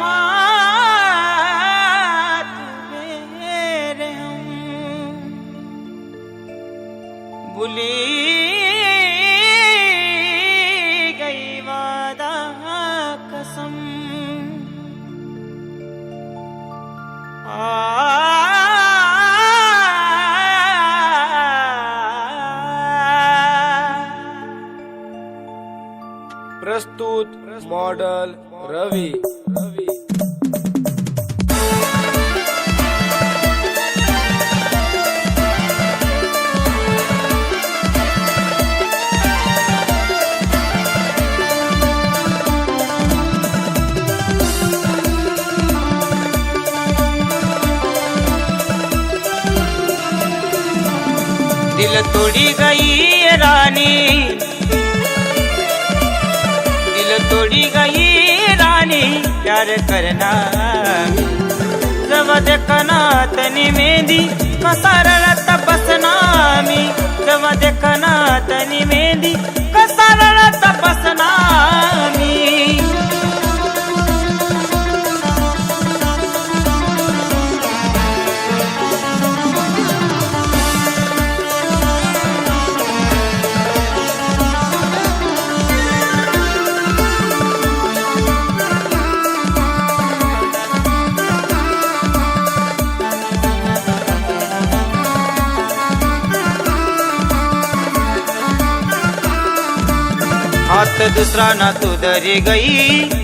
वफात मेरे हम भूली गई वादा कसम प्रस्तुत मॉडल रवी दिल तोड़ी गई रानी, दिल तोड़ी गई रानी, प्यार करना जब देखना तनी मेहंदी कसारत बसना मी, जब देखना तनी मेहंदी कसारत बसना मी। हाथ दूसरा ना तू दरी गई,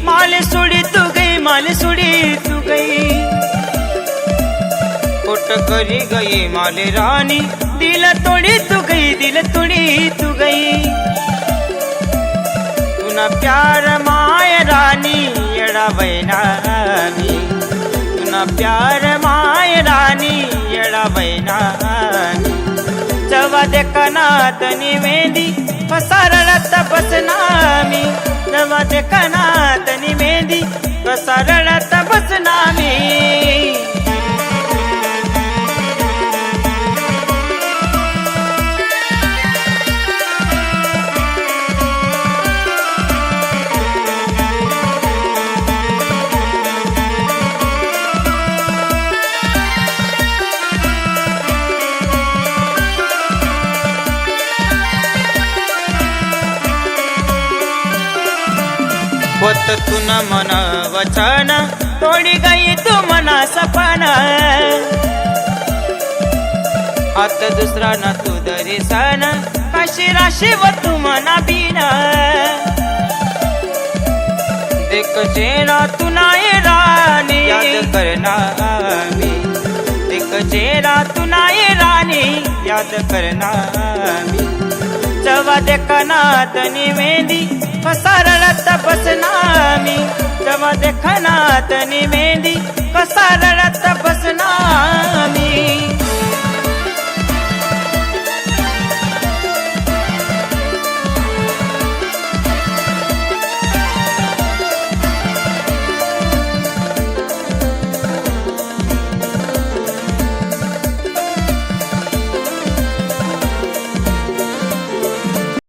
माले सुड़ी तू गई, माले सुड़ी तू गई, कोट करी गई माले रानी, दिल तोड़ी तू गई, दिल तोड़ी तू गई। तू ना प्यार माय रानी येड़ा बैनामी, तू ना प्यार माय रानी येड़ा बैनामी। जवा देखना तनी मेहंदी कसारत बसना मी, जवा देखना तनी मेहंदी कसारत बसना मी। होत तू न मन वचन, तोड़ी गई तू मना सपना, हात दुसरा न तू दर्शन, काशी राशी व तू मना बिना। देख चेहरा तू नाही रानी, याद करना मी, देख चेहरा तू नाही रानी, याद करना मी। जवा देखना तनी मेहंदी कसारत बसना मी, जवा देखना तनी मेहंदी कसारत बसना।